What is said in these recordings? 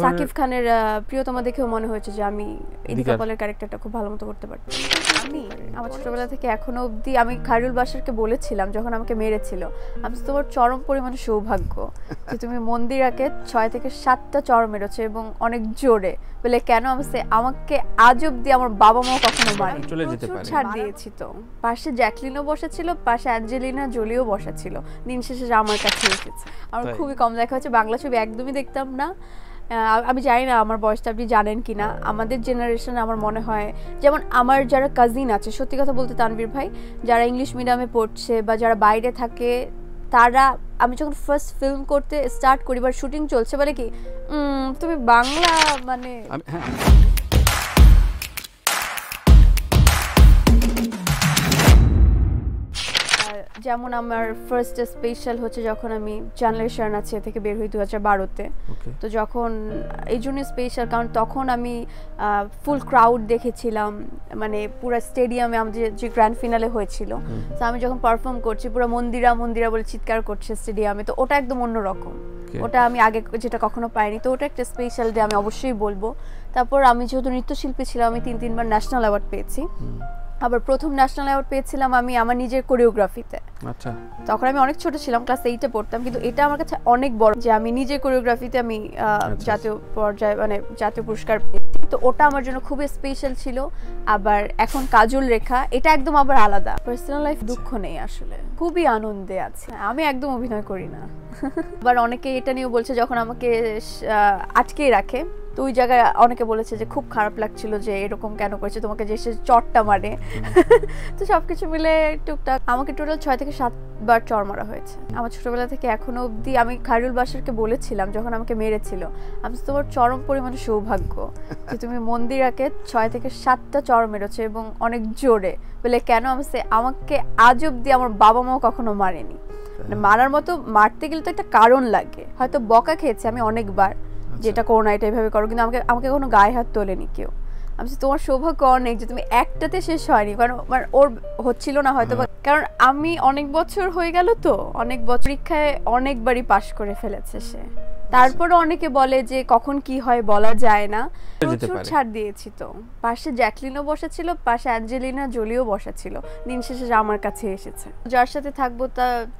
সাকিব খানের প্রিয়তমা দেখেও মনে হয়েছে যে আমি ইদিকা পলের ক্যারেক্টারটা খুব ভালো মতো করতে পারতাম। আমি আমার ছোটবেলা থেকে এখনো অবধি আমি খায়রুল বাশারকে বলেছিলাম যখন আমাকে মেরেছিল, আমি তোমার চরম পরিমাণে সৌভাগ্য যে তুমি মন্দিরাকে 6 থেকে 7টা চর মেরেছো এবং অনেক জোরে। বলে কেন আমাকে আজ অবধি আমার বাবা মাও কখনো মারেনি, প্রচুর ছাড় দিয়েছি। তো পাশে জ্যাকলিনও বসেছিল, পাশে অ্যাঞ্জেলিনা জোলিও বসেছিল, দিন শেষে আমার কাছে এসেছে। আমার খুবই কম দেখা হচ্ছে, বাংলা ছবি একদমই দেখতাম না। আমি জানি না আমার বয়সটা আপনি জানেন কিনা, আমাদের জেনারেশনে আমার মনে হয় যেমন আমার যারা কাজিন আছে, সত্যি কথা বলতে তানভীর ভাই, যারা ইংলিশ মিডিয়ামে পড়ছে বা যারা বাইরে থাকে, তারা আমি যখন ফার্স্ট ফিল্ম করতে স্টার্ট করি বা শুটিং চলছে বলে কি তুমি বাংলা মানে যেমন আমার ফার্স্ট স্পেশাল হচ্ছে যখন আমি জানলার শরণার্থী থেকে বের হই 2012-তে। তো যখন এই জন্য স্পেশাল কারণ তখন আমি ফুল ক্রাউড দেখেছিলাম, মানে পুরো স্টেডিয়ামে আমাদের যে গ্র্যান্ড ফিনালে হয়েছিল, তো আমি যখন পারফর্ম করছি পুরো মন্দিরা মন্দিরা বলে চিৎকার করছে স্টেডিয়ামে, তো ওটা একদম অন্যরকম, ওটা আমি আগে যেটা কখনো পাইনি, তো ওটা একটা স্পেশাল ডে আমি অবশ্যই বলবো। তারপর আমি যেহেতু নৃত্যশিল্পী ছিলাম, আমি 3-3বার ন্যাশনাল অ্যাওয়ার্ড পেয়েছি। আবার প্রথম ন্যাশনাল অ্যাওয়ার্ড পেয়েছিলাম আমি আমার নিজের কোরিওগ্রাফিতে। আচ্ছা, তখন আমি অনেক ছোট ছিলাম, ক্লাস 8-এ পড়তাম, কিন্তু এটা আমার কাছে অনেক বড় যে আমি নিজের কোরিওগ্রাফিতে আমি জাতীয় পর্যায়ে মানে জাতীয় পুরস্কার পেয়েছি। তো ওটা আমার জন্য খুবই স্পেশাল ছিল। আবার এখন কাজল রেখা, এটা একদম আবার আলাদা। পার্সোনাল লাইফ দুঃখ নেই আসলে, খুবই আনন্দে আছে। আমি একদম অভিনয় করি না। আবার অনেকে এটা নিয়েও বলছে যখন আমাকে আটকেই রাখে, তো ওই জায়গায় অনেকে বলেছে যে খুব খারাপ লাগছিল যে এরকম কেন করেছে তোমাকে, যে সে চটটা মারে। তো সবকিছু মিলে টুকটাক আমাকে টোটাল 6 থেকে 7বার চর মারা হয়েছে আমার ছোটবেলা থেকে এখনো অবধি। আমি খায়রুল বাশারকে বলেছিলাম যখন আমাকে মেরেছিল, আমি তোমার চরম পরিমাণে সৌভাগ্য যে তুমি মন্দিরাকে 6 থেকে 7টা চর মেরেছো এবং অনেক জোরে। বলে কেন আমাকে আজ অবধি আমার বাবা মাও কখনো মারেনি। মানে মারার মতো মারতে গেলে তো একটা কারণ লাগে, হয়তো বকা খেয়েছে আমি অনেকবার, যেটা করো না এটা এইভাবে করো, কিন্তু আমাকে কোনো গায়ে হাত তোলেনি কেউ। আমি তোমার সৌভাগ্য অনেক যে তুমি একটাতে শেষ হয়নি, কারণ ওর হচ্ছিল না হয়তো, কারণ আমি অনেক বছর হয়ে গেল, তো অনেক বছর পরীক্ষায় অনেকবারই পাশ করে ফেলেছে সে। তারপরে অনেকে বলে যে কখন কি হয় বলা যায় না, প্রচুর ছাড় দিয়েছি। তো পাশে জ্যাকলিনও বসেছিল, পাশে অ্যাঞ্জেলিনা জোলিও বসেছিল, দিন শেষে আমার কাছে এসেছে। যার সাথে থাকবো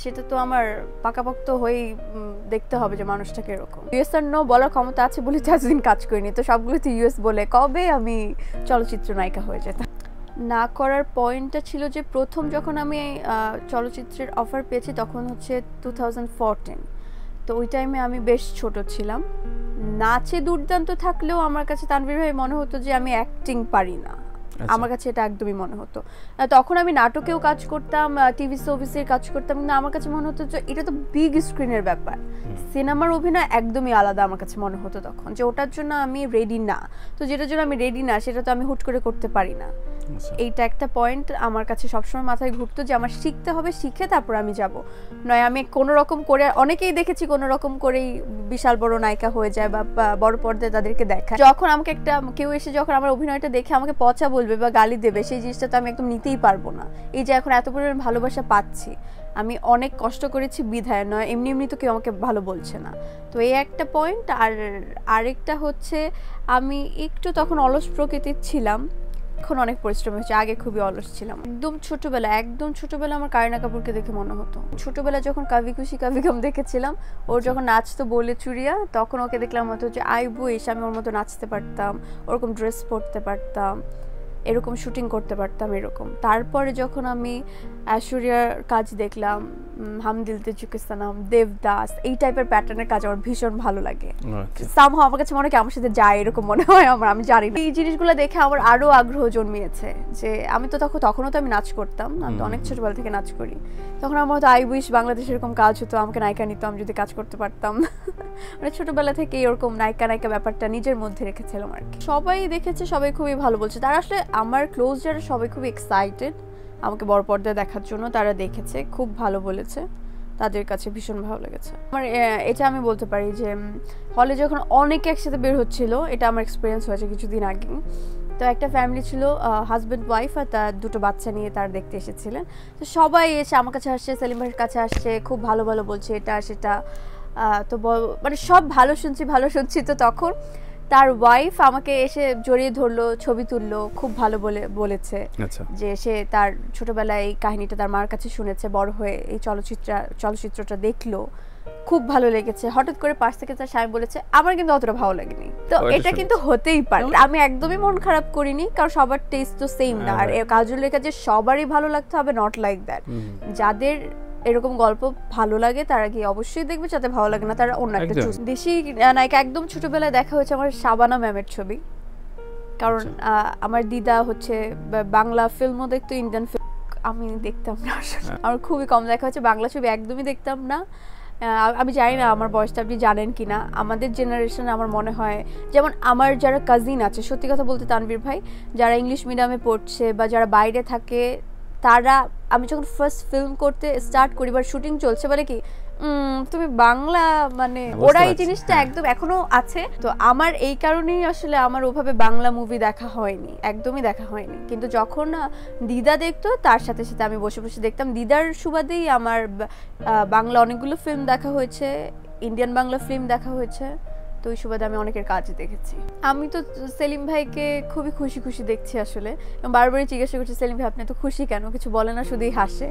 সেটা তো আমার পাকাপোক্ত হয়েই দেখতে হবে যে মানুষটা কিরকম। ইউএস আর নো বলার ক্ষমতা আছে বলে তো এতদিন কাজ করিনি, তো সবগুলোতে ইউএস বলে কবে আমি চলচ্চিত্র নায়িকা হয়ে যেতাম। না করার পয়েন্টটা ছিল যে প্রথম যখন আমি চলচ্চিত্রের অফার পেয়েছি তখন হচ্ছে 2014। তো ওই টাইমে আমি বেশ ছোট ছিলাম, নাচে দুর্দান্ত থাকলেও আমার কাছে তানভীর ভাই মনে হতো যে আমি অ্যাক্টিং পারি না, আমার কাছে এটা একদমই মনে হতো। তখন আমি নাটকেও কাজ করতাম, টিভি শোবিসের কাজ করতাম, কিন্তু আমার কাছে মনে হতো যে এটা তো বিগ স্ক্রিনের ব্যাপার, সিনেমার অভিনয় একদমই আলাদা আমার কাছে মনে হতো তখন, যে ওটার জন্য আমি রেডি না। তো যেটার জন্য আমি রেডি না সেটা তো আমি হুট করে করতে পারি না। এইটা একটা পয়েন্ট আমার কাছে সবসময় মাথায় ঘুরতো যে আমার শিখতে হবে, শিখে তারপর আমি যাব, নয় আমি কোনো রকম করে, অনেকেই দেখেছি কোনো রকম করেই বিশাল বড় নায়িকা হয়ে যায় বা বড় পর্দায় তাদেরকে দেখায়। যখন আমাকে কেউ এসে যখন আমার অভিনয়টা দেখে আমাকে পচা বলবে বা গালি দেবে, সেই জিনিসটা তো আমি একদম নিতেই পারবো না। এই যে এখন এত পরিমাণ ভালোবাসা পাচ্ছি, আমি অনেক কষ্ট করেছি বিধায়, নয় এমনি এমনি তো কেউ আমাকে ভালো বলছে না। তো এই একটা পয়েন্ট। আর আরেকটা হচ্ছে আমি একটু তখন অলস প্রকৃতির ছিলাম, এখন অনেক পরিশ্রম হয়েছে, আগে খুবই অলস ছিলাম। একদম ছোটবেলা আমার কারিনা কাপুরকে দেখে মনে হতো। ছোটবেলা যখন কাভি খুশি কাভি গম দেখেছিলাম, ওর যখন নাচতো বলে চুরিয়া, তখন ওকে দেখলাম হতো যে আইবু এসে আমি ওর মতো নাচতে পারতাম, ওরকম ড্রেস পরতে পারতাম, এরকম শুটিং করতে পারতাম এরকম। তারপরে যখন আমি ঐশ্বরিয়ার কাজ দেখলাম, হাম দিল তে চুকে সনম, দেবদাস, এই টাইপের প্যাটার্নের কাজ আমার ভীষণ ভালো লাগে। সামহাও আমার কাছে মনে হয় আমার সাথে যায়, এরকম মনে হয় আমি জানি না। এই জিনিসগুলো দেখে আমার আরো আগ্রহ জন্মিয়েছে যে আমি তো তখনও তো আমি নাচ করতাম, আমি তো অনেক ছোটবেলা থেকে নাচ করি। তখন আমার হয়তো আই উইশ বাংলাদেশে এরকম কাজ হতো, আমাকে নায়িকা নিত, আমি যদি কাজ করতে পারতাম। মানে ছোটবেলা থেকে এরকম নায়িকা ব্যাপারটা নিজের মধ্যে রেখেছিলাম আর কি। সবাই দেখেছে, সবাই খুবই ভালো বলছে। তারা আসলে আমার ক্লোজ যারা সবাই খুবই এক্সাইটেড আমাকে বড় পর্দায় দেখার জন্য, তারা দেখেছে, খুব ভালো বলেছে, তাদের কাছে ভীষণ ভালো লেগেছে আমার। এটা আমি বলতে পারি যে হলে যখন অনেকে একসাথে বের হচ্ছিল, এটা আমার এক্সপিরিয়েন্স হয়েছে কিছুদিন আগে। তো একটা ফ্যামিলি ছিল, হাজব্যান্ড ওয়াইফ আর তার দুটো বাচ্চা নিয়ে তারা দেখতে এসেছিলেন। তো সবাই এসে আমার কাছে আসছে, সেলিম ভাইয়ের কাছে আসছে, খুব ভালো ভালো বলছে, এটা সেটা। তো মানে সব ভালো শুনছি তো তখন তার ওয়াইফ আমাকে এসে জড়িয়ে ধরলো, ছবি তুললো, খুব ভালো বলেছে যে সে তার ছোটবেলায় এই কাহিনীটা তার মার কাছে শুনেছে, বড় হয়ে এই চলচ্চিত্রটা দেখলো, খুব ভালো লেগেছে। হঠাৎ করে পাশ থেকে তার স্বামী বলেছে আমার কিন্তু অতটা ভালো লাগেনি। তো এটা কিন্তু হতেই পারে, আমি একদমই মন খারাপ করিনি, কারণ সবার টেস্ট তো সেম না। আর কাজল রেখা যে সবারই ভালো লাগতে হবে নট লাইক দ্যাট। যাদের এরকম গল্প ভালো লাগে তারা কি অবশ্যই দেখবে, যাতে ভালো লাগে না তারা অন্য একটা চুজ। দেশি নায়িকা একদম ছোটবেলায় দেখা হয়েছে আমার শাবানা ম্যামের ছবি, কারণ আমার দিদা হচ্ছে বাংলা ফিল্মও দেখতো, ইন্ডিয়ান ফিল্ম আমি দেখতাম না আসলে, আমার খুবই কম দেখা হচ্ছে, বাংলা ছবি একদমই দেখতাম না। আমি জানি না আমার বয়সটা আপনি জানেন কিনা, আমাদের জেনারেশনে আমার মনে হয় যেমন আমার যারা কাজিন আছে, সত্যি কথা বলতে তানভীর ভাই, যারা ইংলিশ মিডিয়ামে পড়ছে বা যারা বাইরে থাকে, তারা আমি যখন ফার্স্ট ফিল্ম করতে স্টার্ট করি বা শুটিং চলছে বলে কি তুমি বাংলা, মানে ওরা এই জিনিসটা একদম এখনো আছে। তো আমার এই কারণেই আসলে আমার ওভাবে বাংলা মুভি দেখা হয়নি, একদমই দেখা হয়নি। কিন্তু যখন দিদা দেখতো তার সাথে সাথে আমি বসে বসে দেখতাম। দিদার সুবাদেই আমার বাংলা অনেকগুলো ফিল্ম দেখা হয়েছে, ইন্ডিয়ান বাংলা ফিল্ম দেখা হয়েছে, তো ওই সুবাদে আমি অনেকের কাজ দেখেছি। আমি তো সেলিম ভাইকে খুবই খুশি দেখছি আসলে, এবং বারবারই জিজ্ঞাসা করছি সেলিম ভাই আপনি তো খুশি কেন, কিছু বলে না, শুধুই হাসে।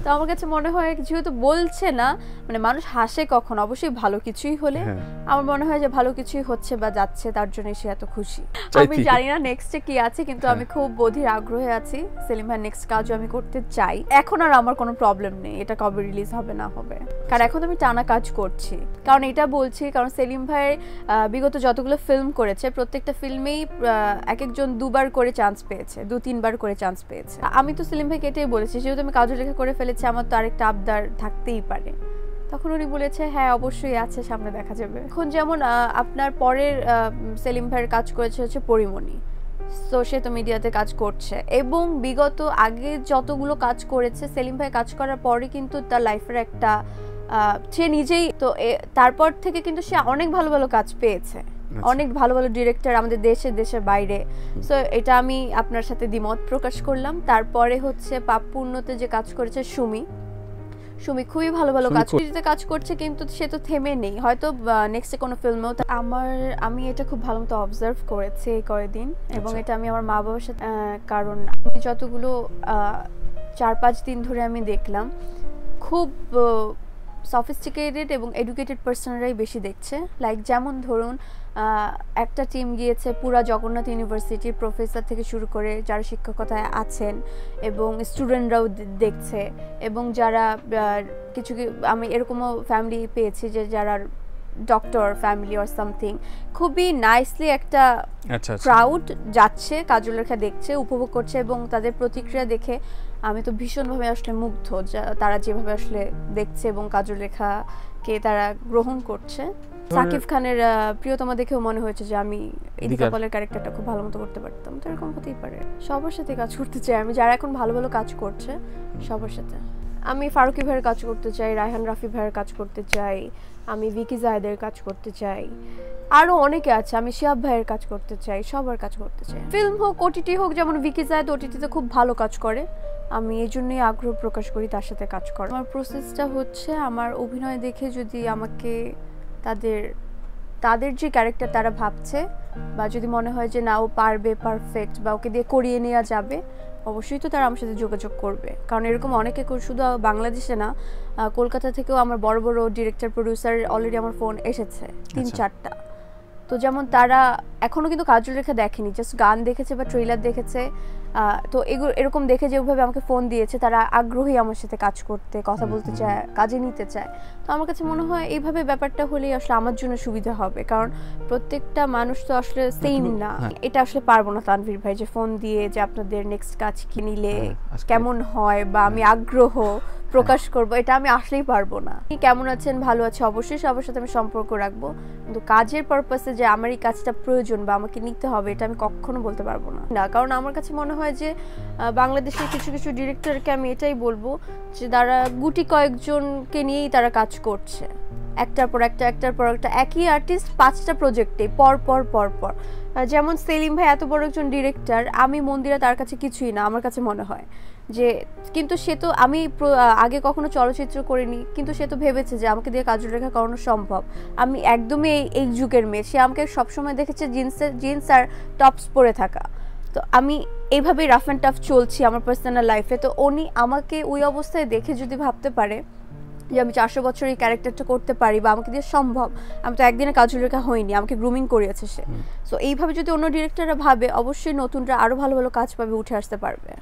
তো আমার কাছে মনে হয় যেহেতু বলছে না, মানে মানুষ হাসে কখন, অবশ্যই ভালো কিছুই হলে, আমার মনে হয় যে ভালো কিছুই হচ্ছে বা যাচ্ছে, তার জন্য সে এত খুশি। আমি জানি না নেক্সটে কি আছে, কিন্তু আমি খুব বধির আগ্রহে আছি। সেলিম ভাই নেক্সট কাজও আমি করতে চাই। এখন আর আমার কোনো প্রবলেম নেই এটা কবে রিলিজ হবে না হবে, কারণ এখন আমি টানা কাজ করছি। কারণ এটা বলছি কারণ সেলিম ভাইয়ের বিগত যতগুলো ফিল্ম করেছে প্রত্যেকটা ফিল্মেই এক একজন দুবার করে চান্স পেয়েছে, 2-3 বার করে চান্স পেয়েছে। আমি তো সেলিম ভাইকে এটাই বলেছি, যেহেতু আমি কাজল রেখা করে ফেলেছি আমার তো আরেকটা আবদার থাকতেই পারে। তখন উনি বলেছে হ্যাঁ অবশ্যই আছে, সামনে দেখা যাবে। এখন যেমন আপনার পরের সেলিম ভাইয়ের কাজ করেছে হচ্ছে পরিমণি, তো সে তো মিডিয়াতে কাজ করছে, এবং বিগত আগে যতগুলো কাজ করেছে সেলিম ভাই কাজ করার পরে কিন্তু তার লাইফের একটা সে নিজেই তো তারপর থেকে কিন্তু সে অনেক ভালো ভালো কাজ পেয়েছে, অনেক ভালো ভালো ডিরেক্টর আমাদের দেশের বাইরে। সো এটা আমি আপনার সাথে দ্বিমত প্রকাশ করলাম। তারপরে হচ্ছে পাপপূর্ণতে যে কাজ করেছে সুমি খুবই ভালো ভালো কাজ করছে, কিন্তু সে তো থেমে নেই, হয়তো নেক্সটে কোনো ফিল্মেও। আমি এটা খুব ভালো মতো অবজার্ভ করেছি এই কয়েকদিন, এবং এটা আমি আমার মা বাবার সাথে, কারণ আমি যতগুলো 4-5 দিন ধরে আমি দেখলাম খুব সফিস্টিকেটেড এবং এডুকেটেড পার্সনরাই বেশি দেখছে। লাইক যেমন ধরুন একটা টিম গিয়েছে পুরা জগন্নাথ ইউনিভার্সিটির প্রফেসর থেকে শুরু করে যারা শিক্ষকতায় আছেন এবং স্টুডেন্টরাও দেখছে, এবং যারা কিছু আমি এরকমও ফ্যামিলি পেয়েছি যে যারা ডক্টর ফ্যামিলি অর সামথিং, খুবই নাইসলি একটা ক্রাউড যাচ্ছে, কাজল রেখা দেখছে, উপভোগ করছে, এবং তাদের প্রতিক্রিয়া দেখে আমি তো ভীষণভাবে আসলে মুগ্ধ, তারা যেভাবে আসলে দেখছে এবং কাজল রেখাকে তারা গ্রহণ করছে। সাকিব খানের প্রিয়তমা দেখেও মনে হয়েছে যে আমি ইদিকা পলের ক্যারেক্টারটা খুব ভালো মতো করতে পারতাম। তো এরকম হতেই পারে, সবার সাথে কাজ করতে চাই আমি, যারা এখন ভালো ভালো কাজ করছে সবার সাথে। আমি ফারুকি ভাইয়ের কাজ করতে চাই, রায়হান রাফি ভাইয়ের কাজ করতে চাই, আমি ভিকি জায়েদের কাজ করতে চাই, আরো অনেকে আছে, আমি শিহাব ভাইয়ের কাজ করতে চাই, সবার কাজ করতে চাই। ফিল্ম হোক ওটিটি হোক, যেমন ভিকি জায়েদ ওটিটিতে খুব ভালো কাজ করে, আমি এই জন্যই আগ্রহ প্রকাশ করি তার সাথে কাজ করার। আমার প্রসেসটা হচ্ছে আমার অভিনয় দেখে যদি আমাকে তাদের যে ক্যারেক্টার তারা ভাবছে, বা যদি মনে হয় যে না ও পারবে, পারফেক্ট, বা ওকে দিয়ে করিয়ে নেওয়া যাবে, অবশ্যই তো তারা আমার সাথে যোগাযোগ করবে। কারণ এরকম অনেকে, শুধু বাংলাদেশে না, কলকাতা থেকেও আমার বড় বড় ডিরেক্টর প্রডিউসার অলরেডি আমার ফোন এসেছে 3-4টা। তো যেমন তারা এখনো কিন্তু কাজল রেখা দেখেনি, জাস্ট গান দেখেছে বা ট্রেলার দেখেছে, তো এরকম দেখে যেভাবে আমাকে ফোন দিয়েছে, তারা আগ্রহী আমার সাথে কাজ করতে, কথা বলতে চায়, কাজে নিতে চায়। তো আমার কাছে মনে হয় এইভাবে ব্যাপারটা হলেই আসলে আমার জন্য সুবিধা হবে, কারণ প্রত্যেকটা মানুষ তো আসলে সেম না। এটা আসলে পারবো না তানভীর ভাই যে ফোন দিয়ে যে আপনাদের নেক্সট কাজ কি নিলে কেমন হয় বা আমি আগ্রহ প্রকাশ করব, এটা আমি আসলেই পারবো না। কেমন আছেন, ভালো আছে, অবশ্যই সবার সাথে আমি সম্পর্ক রাখবো, কিন্তু কাজের পারপাসে যে আমার এই কাজটা প্রয়োজন বা আমাকে নিতে হবে, এটা আমি কখনো বলতে পারবো না। কারণ আমার কাছে মনে হয় যে বাংলাদেশের কিছু কিছু ডিরেক্টরকে আমি এটাই বলবো যে তারা গুটি কয়েকজনকে নিয়েই তারা কাজ করছে, একটার পর একটা একই আর্টিস্ট 5টা প্রজেক্টে পর পর। যেমন সেলিম ভাই এত বড় একজন ডিরেক্টর, আমি মন্দিরা তার কাছে কিছুই না আমার কাছে মনে হয়। যে কিন্তু সে তো আমি আগে কখনো চলচ্চিত্র করিনি, কিন্তু সে তো ভেবেছে যে আমাকে দিয়ে কাজল রেখা করানো সম্ভব। আমি একদমই এই যুগের মেয়ে, সে আমাকে সবসময় দেখেছে জিন্স আর টপস পরে থাকা। তো আমি এইভাবেই রাফ অ্যান্ড টাফ চলছি আমার পার্সোনাল লাইফে। তো উনি আমাকে ওই অবস্থায় দেখে যদি ভাবতে পারে যে আমি 400 বছর এই ক্যারেক্টারটা করতে পারি বা আমাকে দিয়ে সম্ভব, আমি তো একদিনে কাজল রেখা হইনি, আমাকে গ্রুমিং করিয়েছে সে। সো এইভাবে যদি অন্য ডিরেক্টররা ভাবে, অবশ্যই নতুনরা আরো ভালো ভালো কাজ পাবে, উঠে আসতে পারবে।